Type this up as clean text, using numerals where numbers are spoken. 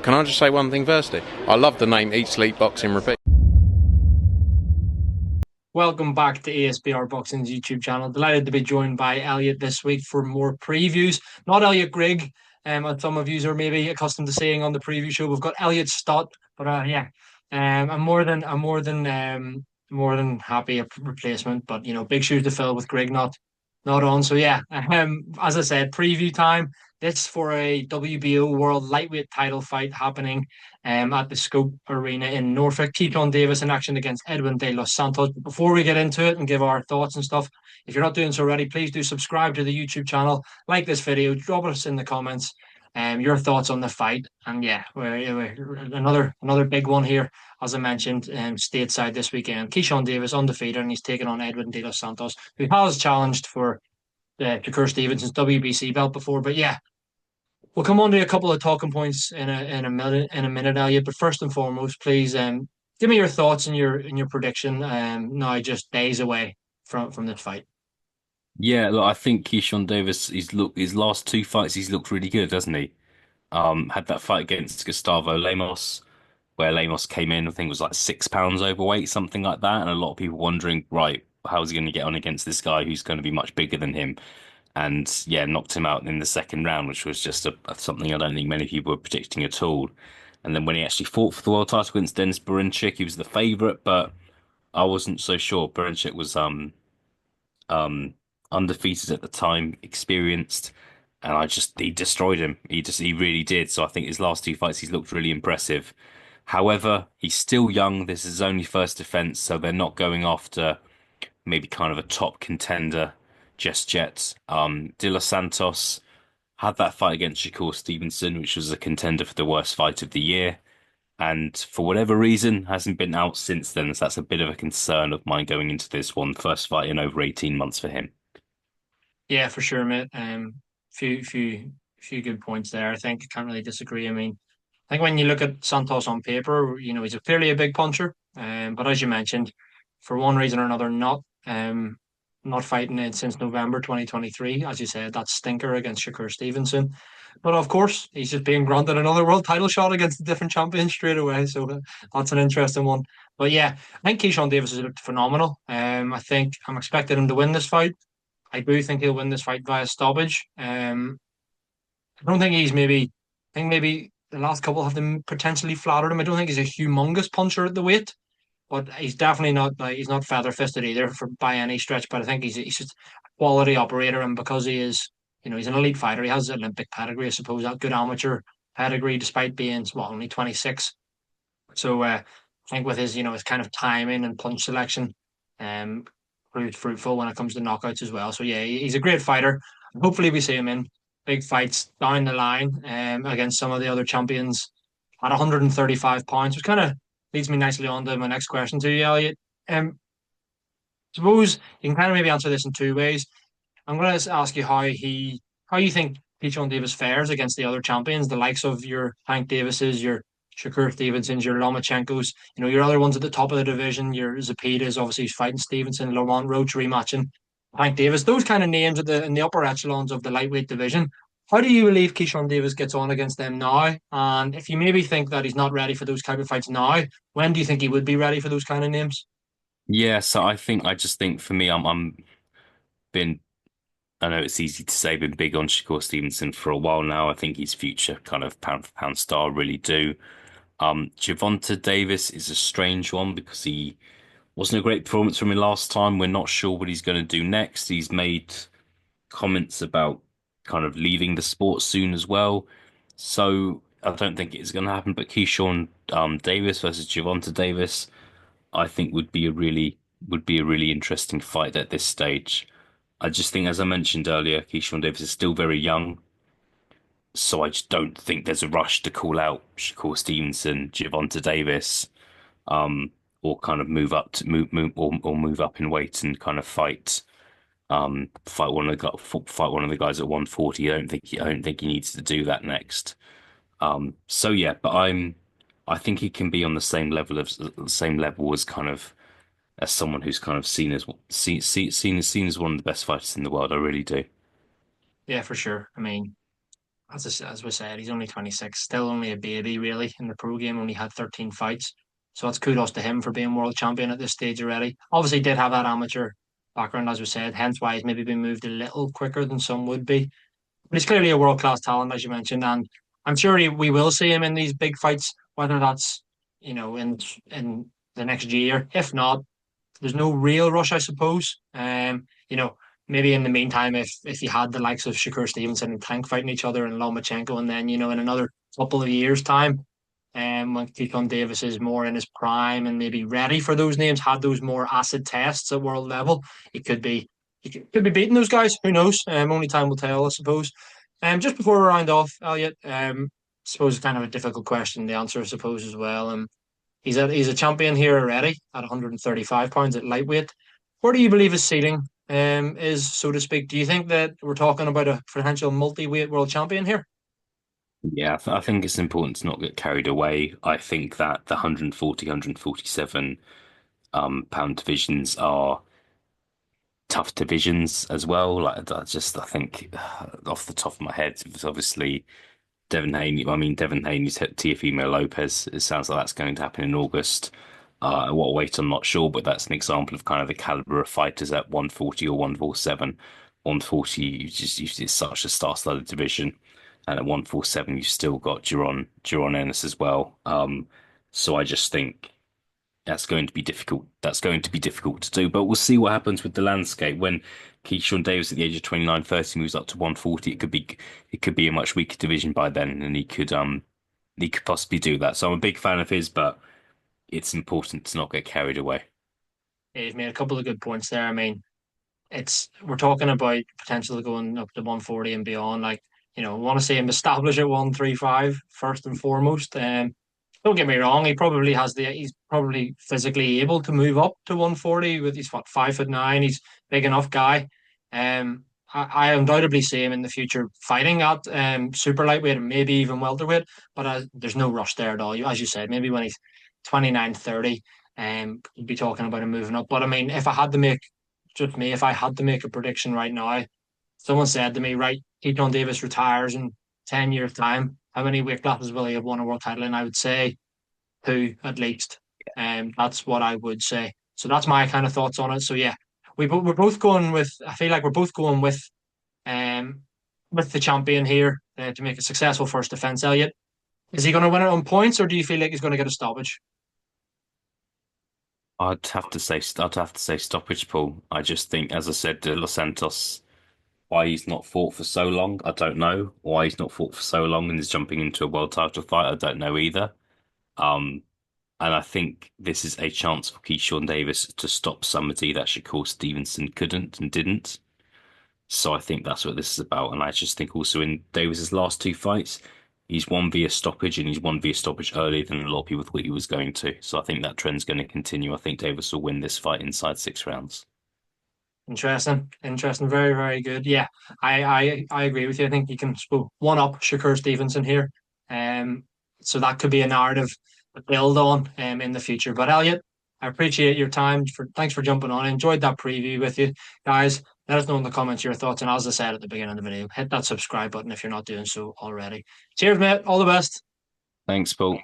can I just say one thing firstly? I love the name Eat Sleep Boxing Repeat. Welcome back to ESBR Boxing's YouTube channel. Delighted to be joined by Elliot this week for more previews. Not Elliot Grigg, as some of you are maybe accustomed to saying on the preview show. We've got Elliot Stott, but yeah, I'm more than happy a replacement. But big shoes to fill with Grigg not on. So yeah, as I said, preview time. This for a WBO World Lightweight title fight happening at the Scope Arena in Norfolk. Keyshawn Davis in action against Edwin de los Santos. But before we get into it and give our thoughts and stuff, if you're not doing so already, please do subscribe to the YouTube channel, like this video, drop us in the comments your thoughts on the fight. And yeah, another big one here, as I mentioned, stateside this weekend. Keyshawn Davis undefeated, and he's taking on Edwin de los Santos, who has challenged for the SHAKUR Stevenson's WBC belt before. But yeah, we'll come on to a couple of talking points in a minute, Elliot. But first and foremost, please give me your thoughts and your prediction. Now just days away from this fight. Yeah, look, I think Keyshawn Davis, his last two fights, he's looked really good, hasn't he? Had that fight against Gustavo Lemos, where Lemos came in, I think it was like 6 pounds overweight, something like that, and a lot of people wondering, right, how's he going to get on against this guy who's going to be much bigger than him? And yeah, knocked him out in the second round, which was just something I don't think many people were predicting at all. And then when he actually fought for the world title against Denis Berinchyk, he was the favorite, but I wasn't so sure. Berinchyk was um, undefeated at the time, experienced, and he destroyed him. He really did. So I think his last two fights, he's looked really impressive. However, he's still young. This is his only first defense, so they're not going after maybe kind of a top contender just yet. De Los Santos had that fight against Shakur Stevenson, which was a contender for the worst fight of the year. And for whatever reason, hasn't been out since then. So that's a bit of a concern of mine going into this one. First fight in over 18 months for him. Yeah, for sure, mate. Few good points there. I think I can't really disagree. I mean, I think when you look at Santos on paper, he's clearly a big puncher. But as you mentioned, for one reason or another, not fighting it since November 2023. As you said, that stinker against Shakur Stevenson. But of course, he's just being granted another world title shot against a different champion straight away. So that's an interesting one. But yeah, I think Keyshawn Davis has looked phenomenal. I think I'm expecting him to win this fight. I do think he'll win this fight via stoppage. I don't think I think maybe the last couple have them potentially flattered him. I don't think he's a humongous puncher at the weight, but he's definitely not like he's not feather fisted either by any stretch. But I think he's just a quality operator, and because he is, he's an elite fighter. He has an Olympic pedigree, I suppose, that good amateur pedigree, despite being only 26. So I think with his kind of timing and punch selection, proved fruitful when it comes to knockouts as well. So yeah, he's a great fighter. Hopefully, we see him in big fights down the line against some of the other champions at 135 pounds, which kind of leads me nicely on to my next question to you, Elliot. Suppose you can kind of maybe answer this in two ways. I'm going to ask you how you think Keyshawn Davis fares against the other champions, the likes of your Hank Davises, your Shakur Stevensons, your Lomachenkos, your other ones at the top of the division, your Zapitas, obviously he's fighting Stevenson, Lamont Roach rematching Hank Davis, those kind of names at in the upper echelons of the lightweight division. How do you believe Keyshawn Davis gets on against them now? And if you maybe think that he's not ready for those type of fights now, when do you think he would be ready for those kind of names? Yeah, so I just think for me, I'm been I know it's easy to say been big on Shakur Stevenson for a while now. I think his future kind of pound for pound star really do. Gervonta Davis is a strange one because he wasn't a great performance from him last time. We're not sure what he's going to do next. He's made comments about kind of leaving the sport soon as well. So I don't think it's going to happen. But Keyshawn Davis versus Gervonta Davis, I think would be a really interesting fight at this stage. I just think, as I mentioned earlier, Keyshawn Davis is still very young, so I just don't think there's a rush to call out Shakur Stevenson, Gervonta Davis, or kind of move up to or move up in weight and kind of fight one of the guys at 140. I don't think he needs to do that next. So yeah, but I think he can be on the same level as kind of as someone who's kind of seen as one of the best fighters in the world. I really do. Yeah, for sure. I mean, as we said, he's only 26, still only a baby, really, in the pro game, only had 13 fights. So that's kudos to him for being world champion at this stage already. Obviously, did have that amateur background, as we said, hence why he's maybe been moved a little quicker than some would be. But he's clearly a world class talent, as you mentioned, and I'm sure we will see him in these big fights, whether that's in the next year. If not, there's no real rush, I suppose. Maybe in the meantime, if you had the likes of Shakur Stevenson and Tank fighting each other and Lomachenko, and then in another couple of years' time, when Keyshawn Davis is more in his prime and maybe ready for those names, had those more acid tests at world level, he could be beating those guys. Who knows? Only time will tell, I suppose. Just before we round off, Elliot, suppose it's kind of a difficult question to answer, I suppose, as well. He's a champion here already at 135 pounds at lightweight. Where do you believe his ceiling is, so to speak? Do you think that we're talking about a potential multi-weight world champion here? Yeah, I think it's important to not get carried away. I think that the 140, 147 pound divisions are tough divisions as well. Like I think off the top of my head, it's obviously Devin Haney. I mean, Devin Haney's hit Teofimo Lopez. It sounds like that's going to happen in August. What weight, I'm not sure, but that's an example of kind of the caliber of fighters at 140 or 147. 140, it's such a star-studded division, and at 147, you've still got Jaron Ennis as well. So I just think that's going to be difficult. That's going to be difficult to do, but we'll see what happens with the landscape when Keyshawn Davis at the age of 29, 30 moves up to 140. It could be a much weaker division by then, and he could possibly do that. So I'm a big fan of his, but it's important to not get carried away. Yeah, you've made a couple of good points there. I mean, we're talking about potentially going up to 140 and beyond. Like, we want to see him establish at 135 first and foremost. Don't get me wrong, he's probably physically able to move up to 140 with he's what 5'9", he's big enough guy. I undoubtedly see him in the future fighting at super lightweight and maybe even welterweight, but there's no rush there at all. As you said, maybe when he's 29, 30, we'd be talking about him moving up. But I mean, if I had to make a prediction right now, someone said to me, right, Keaton Davis retires in 10 years' time. How many weight classes will he have won a world title? And I would say two at least. That's what I would say. So that's my kind of thoughts on it. So yeah, we're both going with. I feel like we're both going with the champion here to make a successful first defense. Elliot, is he going to win it on points, or do you feel like he's going to get a stoppage? I'd have to say stoppage, Paul. I just think, as I said, to Los Santos, why he's not fought for so long, I don't know. Why he's not fought for so long and is jumping into a world title fight, I don't know either. Um, and I think this is a chance for Keyshawn Davis to stop somebody that Shakur Stevenson couldn't and didn't. So I think that's what this is about. And I just think also in Davis's last two fights, he's won via stoppage and he's won via stoppage earlier than a lot of people thought he was going to. So I think that trend's going to continue. I think Davis will win this fight inside 6 rounds. Interesting. Very, very good. Yeah, I agree with you. I think you can one up Shakur Stevenson here. So that could be a narrative to build on in the future. But Elliot, I appreciate your time. Thanks for jumping on. I enjoyed that preview with you guys. Let us know in the comments your thoughts. And as I said at the beginning of the video, hit that subscribe button if you're not doing so already. Cheers, mate. All the best. Thanks, Paul.